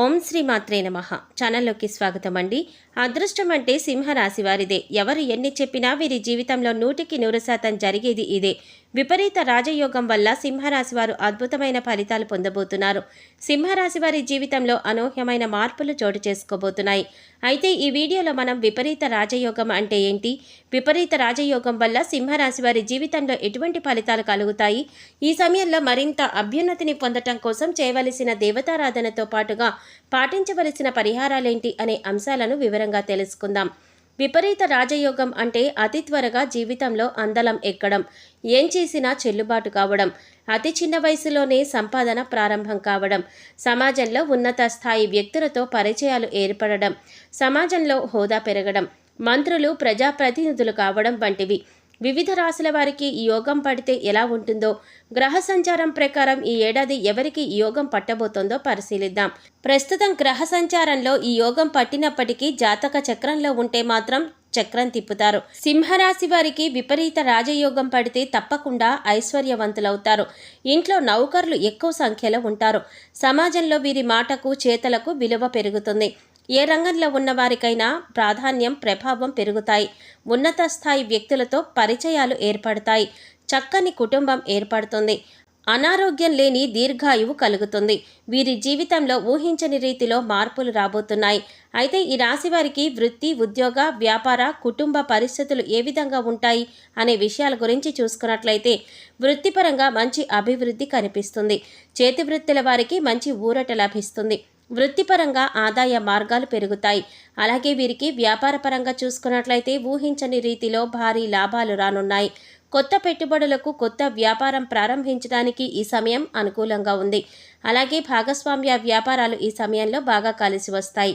ఓం శ్రీ మాత్రే నమః. ఛానల్లోకి స్వాగతం అండి. అదృష్టం అంటే సింహరాశి వారిదే. ఎవరు ఎన్ని చెప్పినా వీరి జీవితంలో 100% జరిగేది ఇదే. విపరీత రాజయోగం వల్ల సింహరాశి వారు అద్భుతమైన ఫలితాలు పొందబోతున్నారు. సింహరాశి వారి జీవితంలో అనూహ్యమైన మార్పులు చోటు చేసుకోబోతున్నాయి. అయితే ఈ వీడియోలో మనం విపరీత రాజయోగం అంటే ఏంటి, విపరీత రాజయోగం వల్ల సింహరాశి వారి జీవితంలో ఎటువంటి ఫలితాలు కలుగుతాయి, ఈ సమయంలో మరింత అభ్యున్నతిని పొందటం కోసం చేయవలసిన దేవతారాధనతో పాటుగా పాటించవలసిన పరిహారాలేంటి అనే అంశాలను వివరంగా తెలుసుకుందాం. విపరీత రాజయోగం అంటే అతి త్వరగా జీవితంలో అందలం ఎక్కడం, ఏం చేసినా చెల్లుబాటు కావడం, అతి చిన్న వయసులోనే సంపాదన ప్రారంభం కావడం, సమాజంలో ఉన్నత స్థాయి వ్యక్తులతో పరిచయాలు ఏర్పడడం, సమాజంలో హోదా పెరగడం, మంత్రులు ప్రజాప్రతినిధులు కావడం వంటివి. వివిధ రాశుల వారికి ఈ యోగం పడితే ఎలా ఉంటుందో, గ్రహ సంచారం ప్రకారం ఈ ఏడాది ఎవరికి ఈ యోగం పట్టబోతోందో పరిశీలిద్దాం. ప్రస్తుతం గ్రహ సంచారంలో ఈ యోగం పట్టినప్పటికీ జాతక చక్రంలో ఉంటే మాత్రం చక్రం తిప్పుతారు. సింహరాశి వారికి విపరీత రాజయోగం పడితే తప్పకుండా ఐశ్వర్యవంతులవుతారు. ఇంట్లో నౌకర్లు ఎక్కువ సంఖ్యలో ఉంటారు. సమాజంలో వీరి మాటకు చేతలకు విలువ పెరుగుతుంది. ఏ రంగంలో ఉన్నవారికైనా ప్రాధాన్యం, ప్రభావం పెరుగుతాయి. ఉన్నత స్థాయి వ్యక్తులతో పరిచయాలు ఏర్పడతాయి. చక్కని కుటుంబం ఏర్పడుతుంది. అనారోగ్యం లేని దీర్ఘాయువు కలుగుతుంది. వీరి జీవితంలో ఊహించని రీతిలో మార్పులు రాబోతున్నాయి. అయితే ఈ రాశి వారికి వృత్తి, ఉద్యోగ, వ్యాపార, కుటుంబ పరిస్థితులు ఏ విధంగా ఉంటాయి అనే విషయాల గురించి చూసుకున్నట్లయితే వృత్తిపరంగా మంచి అభివృద్ధి కనిపిస్తుంది. చేతి వృత్తుల వారికి మంచి ఊరట లభిస్తుంది. వృత్తిపరంగా ఆదాయ మార్గాలు పెరుగుతాయి. అలాగే వీరికి వ్యాపార పరంగా చూసుకున్నట్లయితే ఊహించని రీతిలో భారీ లాభాలు రానున్నాయి. కొత్త పెట్టుబడులకు, కొత్త వ్యాపారం ప్రారంభించడానికి ఈ సమయం అనుకూలంగా ఉంది. అలాగే భాగస్వామ్య వ్యాపారాలు ఈ సమయంలో బాగా కలిసి వస్తాయి.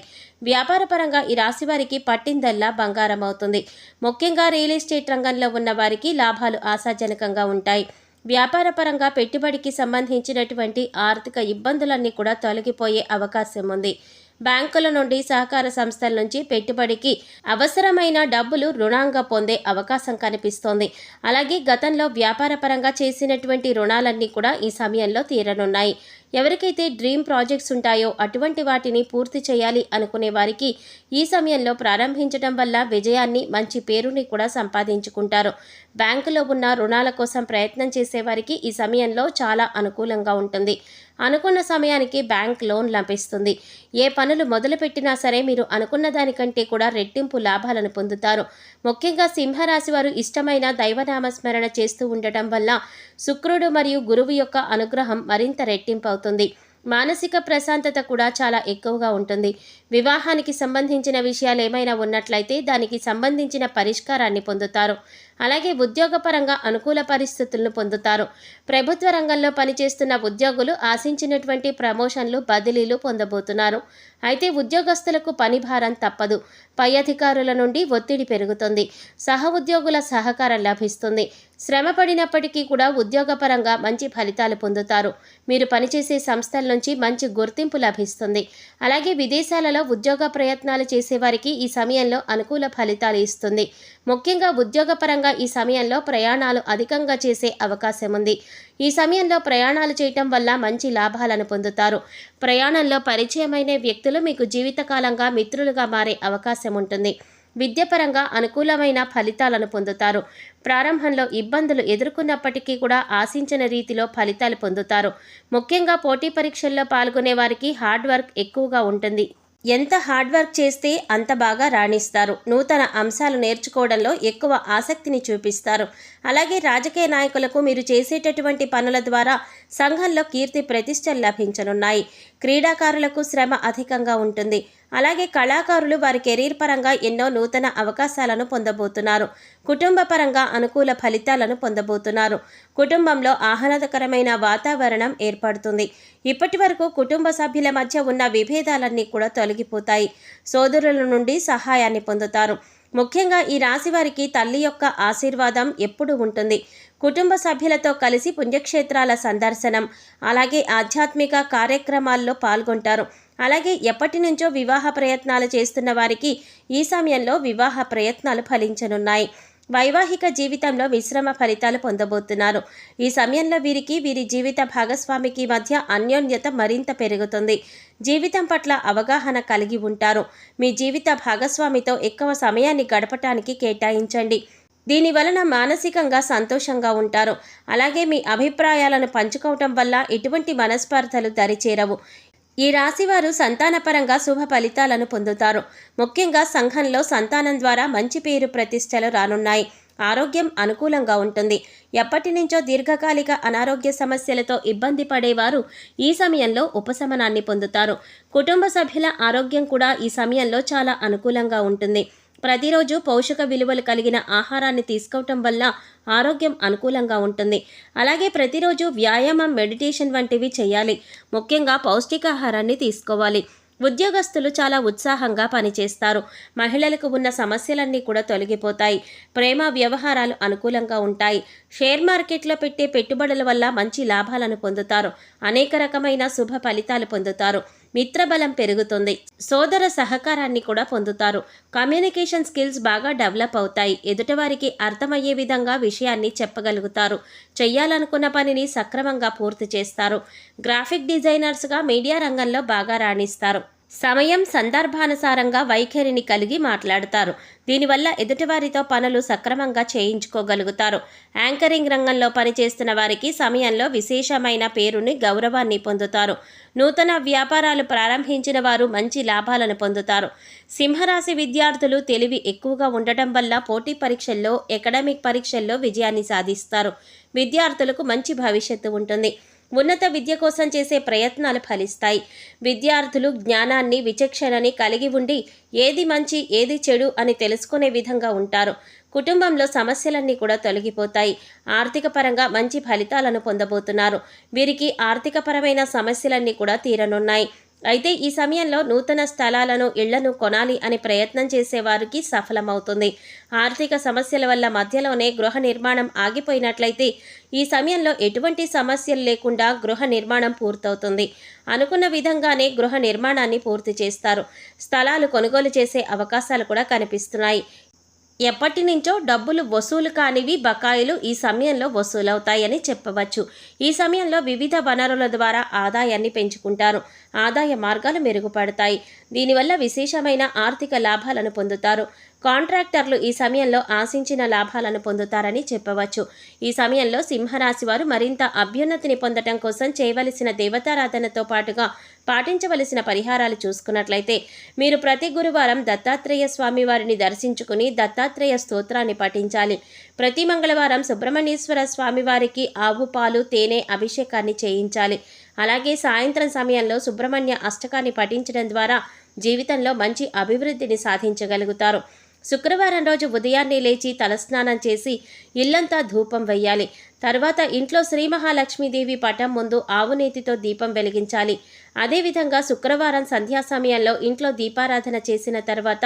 వ్యాపార పరంగా ఈ రాశి వారికి పట్టిందల్లా బంగారం అవుతుంది. ముఖ్యంగా రియల్ ఎస్టేట్ రంగంలో ఉన్న వారికి లాభాలు ఆశాజనకంగా ఉంటాయి. వ్యాపార పరంగా పెట్టుబడికి సంబంధించినటువంటి ఆర్థిక ఇబ్బందులన్నీ కూడా తొలగిపోయే అవకాశం ఉంది. బ్యాంకుల నుండి, సహకార సంస్థల నుంచి పెట్టుబడికి అవసరమైన డబ్బులు రుణంగా పొందే అవకాశం కనిపిస్తోంది. అలాగే గతంలో వ్యాపార పరంగా చేసినటువంటి రుణాలన్నీ కూడా ఈ సమయంలో తీరనున్నాయి. ఎవరికైతే డ్రీమ్ ప్రాజెక్ట్స్ ఉంటాయో అటువంటి వాటిని పూర్తి చేయాలి అనుకునే వారికి ఈ సమయంలో ప్రారంభించడం వల్ల విజయాన్ని, మంచి పేరుని కూడా సంపాదించుకుంటారు. బ్యాంకులో ఉన్న రుణాల కోసం ప్రయత్నం చేసేవారికి ఈ సమయంలో చాలా అనుకూలంగా ఉంటుంది. అనుకున్న సమయానికి బ్యాంక్ లోన్ లభిస్తుంది. ఏ పనులు మొదలుపెట్టినా సరే మీరు అనుకున్న దానికంటే కూడా రెట్టింపు లాభాలను పొందుతారు. ముఖ్యంగా సింహరాశి వారు ఇష్టమైన దైవనామస్మరణ చేస్తూ ఉండటం వల్ల శుక్రుడు మరియు గురువు యొక్క అనుగ్రహం మరింత రెట్టింపు అవుతుంది. మానసిక ప్రశాంతత కూడా చాలా ఎక్కువగా ఉంటుంది. వివాహానికి సంబంధించిన విషయాలు ఏమైనా ఉన్నట్లయితే దానికి సంబంధించిన పరిష్కారాన్ని పొందుతారు. అలాగే ఉద్యోగపరంగా అనుకూల పరిస్థితులను పొందుతారు. ప్రభుత్వ రంగంలో పనిచేస్తున్న ఉద్యోగులు ఆశించినటువంటి ప్రమోషన్లు, బదిలీలు పొందబోతున్నారు. అయితే ఉద్యోగస్తులకు పని భారం తప్పదు. పై అధికారుల నుండి ఒత్తిడి పెరుగుతుంది. సహ ఉద్యోగుల సహకారం లభిస్తుంది. శ్రమ పడినప్పటికీ కూడా ఉద్యోగపరంగా మంచి ఫలితాలు పొందుతారు. మీరు పనిచేసే సంస్థల నుంచి మంచి గుర్తింపు లభిస్తుంది. అలాగే విదేశాలలో ఉద్యోగ ప్రయత్నాలు చేసేవారికి ఈ సమయంలో అనుకూల ఫలితాలు ఇస్తుంది. ముఖ్యంగా ఉద్యోగపరంగా ఈ సమయంలో ప్రయాణాలు అధికంగా చేసే అవకాశం ఉంది. ఈ సమయంలో ప్రయాణాలు చేయటం వల్ల మంచి లాభాలను పొందుతారు. ప్రయాణంలో పరిచయమైన వ్యక్తులు మీకు జీవితకాలంగా మిత్రులుగా మారే అవకాశం ఉంటుంది. విద్యపరంగా అనుకూలమైన ఫలితాలను పొందుతారు. ప్రారంభంలో ఇబ్బందులు ఎదుర్కొన్నప్పటికీ కూడా ఆశించిన రీతిలో ఫలితాలు పొందుతారు. ముఖ్యంగా పోటీ పరీక్షల్లో పాల్గొనే వారికి హార్డ్ వర్క్ ఎక్కువగా ఉంటుంది. ఎంత హార్డ్ వర్క్ చేస్తే అంత బాగా రాణిస్తారు. నూతన అంశాలు నేర్చుకోవడంలో ఎక్కువ ఆసక్తిని చూపిస్తారు. అలాగే రాజకీయ నాయకులకు మీరు చేసేటటువంటి పనుల ద్వారా సంఘంలో కీర్తి ప్రతిష్టలు లభించనున్నాయి. క్రీడాకారులకు శ్రమ అధికంగా ఉంటుంది. అలాగే కళాకారులు వారి కెరీర్ పరంగా ఎన్నో నూతన అవకాశాలను పొందబోతున్నారు. కుటుంబ పరంగా అనుకూల ఫలితాలను పొందబోతున్నారు. కుటుంబంలో ఆహ్లాదకరమైన వాతావరణం ఏర్పడుతుంది. ఇప్పటి వరకు కుటుంబ సభ్యుల మధ్య ఉన్న విభేదాలన్నీ కూడా తొలగిపోతాయి. సోదరుల నుండి సహాయాన్ని పొందుతారు. ముఖ్యంగా ఈ రాశి వారికి తల్లి యొక్క ఆశీర్వాదం ఎప్పుడూ ఉంటుంది. కుటుంబ సభ్యులతో కలిసి పుణ్యక్షేత్రాల సందర్శనం, అలాగే ఆధ్యాత్మిక కార్యక్రమాల్లో పాల్గొంటారు. అలాగే ఎప్పటి నుంచో వివాహ ప్రయత్నాలు చేస్తున్న వారికి ఈ సమయంలో వివాహ ప్రయత్నాలు ఫలించనున్నాయి. వైవాహిక జీవితంలో మిశ్రమ ఫలితాలు పొందబోతున్నారు. ఈ సమయంలో వీరికి వీరి జీవిత భాగస్వామికి మధ్య అన్యోన్యత మరింత పెరుగుతుంది. జీవితం పట్ల అవగాహన కలిగి ఉంటారు. మీ జీవిత భాగస్వామితో ఎక్కువ సమయాన్ని గడపటానికి కేటాయించండి. దీని వలన మానసికంగా సంతోషంగా ఉంటారు. అలాగే మీ అభిప్రాయాలను పంచుకోవటం వల్ల ఎటువంటి మనస్పర్ధలు దరిచేరవు. ఈ రాశివారు సంతానపరంగా శుభ ఫలితాలను పొందుతారు. ముఖ్యంగా సంఘంలో సంతానం ద్వారా మంచి పేరు ప్రతిష్టలు రానున్నాయి. ఆరోగ్యం అనుకూలంగా ఉంటుంది. ఎప్పటి నుంచో దీర్ఘకాలిక అనారోగ్య సమస్యలతో ఇబ్బంది పడేవారు ఈ సమయంలో ఉపశమనాన్ని పొందుతారు. కుటుంబ సభ్యుల ఆరోగ్యం కూడా ఈ సమయంలో చాలా అనుకూలంగా ఉంటుంది. ప్రతిరోజు పోషక విలువలు కలిగిన ఆహారాన్ని తీసుకోవటం వల్ల ఆరోగ్యం అనుకూలంగా ఉంటుంది. అలాగే ప్రతిరోజు వ్యాయామం, మెడిటేషన్ వంటివి చేయాలి. ముఖ్యంగా పౌష్టికాహారాన్ని తీసుకోవాలి. ఉద్యోగస్తులు చాలా ఉత్సాహంగా పనిచేస్తారు. మహిళలకు ఉన్న సమస్యలన్నీ కూడా తొలగిపోతాయి. ప్రేమ వ్యవహారాలు అనుకూలంగా ఉంటాయి. షేర్ మార్కెట్లో పెట్టే పెట్టుబడుల వల్ల మంచి లాభాలను పొందుతారు. అనేక రకమైన శుభ ఫలితాలు పొందుతారు. మిత్రబలం పెరుగుతుంది. సోదర సహకారాన్ని కూడా పొందుతారు. కమ్యూనికేషన్ స్కిల్స్ బాగా డెవలప్ అవుతాయి. ఎదుటివారికి అర్థమయ్యే విధంగా విషయాన్ని చెప్పగలుగుతారు. చెయ్యాలనుకున్న పనిని సక్రమంగా పూర్తి చేస్తారు. గ్రాఫిక్ డిజైనర్స్గా మీడియా రంగంలో బాగా రాణిస్తారు. సమయం సందర్భానుసారంగా వైఖరిని కలిగి మాట్లాడతారు. దీనివల్ల ఎదుటివారితో పనులు సక్రమంగా చేయించుకోగలుగుతారు. యాంకరింగ్ రంగంలో పనిచేస్తున్న వారికి సమయంలో విశేషమైన పేరుని, గౌరవాన్ని పొందుతారు. నూతన వ్యాపారాలు ప్రారంభించిన వారు మంచి లాభాలను పొందుతారు. సింహరాశి విద్యార్థులు తెలివి ఎక్కువగా ఉండటం వల్ల పోటీ పరీక్షల్లో, అకాడమిక్ పరీక్షల్లో విజయాన్ని సాధిస్తారు. విద్యార్థులకు మంచి భవిష్యత్తు ఉంటుంది. ఉన్నత విద్య కోసం చేసే ప్రయత్నాలు ఫలిస్తాయి. విద్యార్థులు జ్ఞానాన్ని, విచక్షణని కలిగి ఉండి ఏది మంచి, ఏది చెడు అని తెలుసుకునే విధంగా ఉంటారు. కుటుంబంలో సమస్యలన్నీ కూడా తొలగిపోతాయి. ఆర్థిక పరంగా మంచి ఫలితాలను పొందబోతున్నారు. వీరికి ఆర్థికపరమైన సమస్యలన్నీ కూడా తీరనున్నాయి. అయితే ఈ సమయంలో నూతన స్థలాలను, ఇళ్లను కొనాలి అని ప్రయత్నం చేసేవారికి సఫలమవుతుంది. ఆర్థిక సమస్యల వల్ల మధ్యలోనే గృహ నిర్మాణం ఆగిపోయినట్లయితే ఈ సమయంలో ఎటువంటి సమస్యలు లేకుండా గృహ నిర్మాణం పూర్తవుతుంది. అనుకున్న విధంగానే గృహ నిర్మాణాన్ని పూర్తి చేస్తారు. స్థలాలు కొనుగోలు చేసే అవకాశాలు కూడా కనిపిస్తున్నాయి. ఎప్పటి నుంచో డబ్బులు వసూలు కానివి బకాయిలు ఈ సమయంలో వసూలవుతాయని చెప్పవచ్చు. ఈ సమయంలో వివిధ వనరుల ద్వారా ఆదాయాన్ని పెంచుకుంటారు. ఆదాయ మార్గాలు మెరుగుపడతాయి. దీనివల్ల విశేషమైన ఆర్థిక లాభాలను పొందుతారు. కాంట్రాక్టర్లు ఈ సమయంలో ఆశించిన లాభాలను పొందుతారని చెప్పవచ్చు. ఈ సమయంలో సింహరాశి వారు మరింత అభ్యున్నతిని పొందటం కోసం చేయవలసిన దేవతారాధనతో పాటుగా పాటించవలసిన పరిహారాలు చూసుకున్నట్లయితే మీరు ప్రతి గురువారం దత్తాత్రేయ స్వామి వారిని దర్శించుకుని దత్తాత్రేయ స్తోత్రాన్ని పఠించాలి. ప్రతి మంగళవారం సుబ్రహ్మణ్యేశ్వర స్వామి వారికి ఆవు పాలు, తేనె అభిషేకాన్ని చేయించాలి. అలాగే సాయంత్రం సమయంలో సుబ్రహ్మణ్య అష్టకాన్ని పఠించడం ద్వారా జీవితంలో మంచి అభివృద్ధిని సాధించగలుగుతారు. శుక్రవారం రోజు ఉదయాన్నే లేచి తలస్నానం చేసి ఇల్లంతా ధూపం వెయ్యాలి. తర్వాత ఇంట్లో శ్రీ మహాలక్ష్మీదేవి పటం ముందు ఆవునేతితో దీపం వెలిగించాలి. అదేవిధంగా శుక్రవారం సంధ్యా సమయంలో ఇంట్లో దీపారాధన చేసిన తర్వాత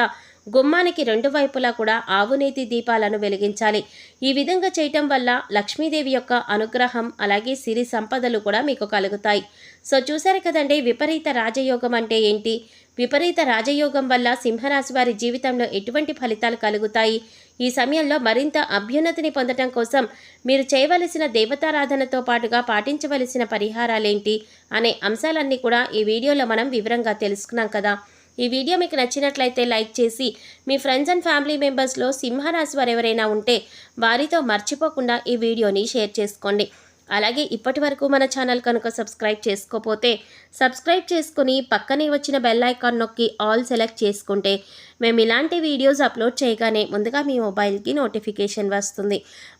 గుమ్మానికి రెండు వైపులా కూడా ఆవునేతి దీపాలను వెలిగించాలి. ఈ విధంగా చేయటం వల్ల లక్ష్మీదేవి యొక్క అనుగ్రహం, అలాగే సిరి సంపదలు కూడా మీకు కలుగుతాయి. సో చూశారు కదండి, విపరీత రాజయోగం అంటే ఏంటి? విపరీత రాజయోగం వల్ల సింహరాశి వారి జీవితంలో ఎటువంటి ఫలితాలు కలుగుతాయి? ఈ సమయంలో మరింత అభ్యున్నతిని పొందటం కోసం మీరు చేయవలసిన దేవతారాధనతో పాటుగా పాటించవలసిన పరిహారాలేంటి అనే అంశాలన్నీ కూడా ఈ వీడియోలో మనం వివరంగా తెలుసుకున్నాం కదా. ఈ వీడియో మీకు నచ్చినట్లయితే లైక్ చేసి మీ ఫ్రెండ్స్ అండ్ ఫ్యామిలీ మెంబర్స్లో సింహరాశి వారు ఎవరైనా ఉంటే వారితో మర్చిపోకుండా ఈ వీడియోని షేర్ చేసుకోండి. అలాగే ఇప్పటి వరకు మన ఛానల్ కనుక సబ్స్క్రైబ్ చేసుకోకపోతే సబ్స్క్రైబ్ చేసుకుని పక్కనే వచ్చిన బెల్ ఐకాన్ నొక్కి ఆల్ సెలెక్ట్ చేసుకుంటే మేము ఇలాంటి వీడియోస్ అప్లోడ్ చేయగానే ముందుగా మీ మొబైల్కి నోటిఫికేషన్ వస్తుంది.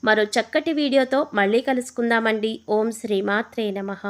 మరో చక్కటి వీడియోతో మళ్ళీ కలుసుకుందామండి. ఓం శ్రీమాత్రే నమః.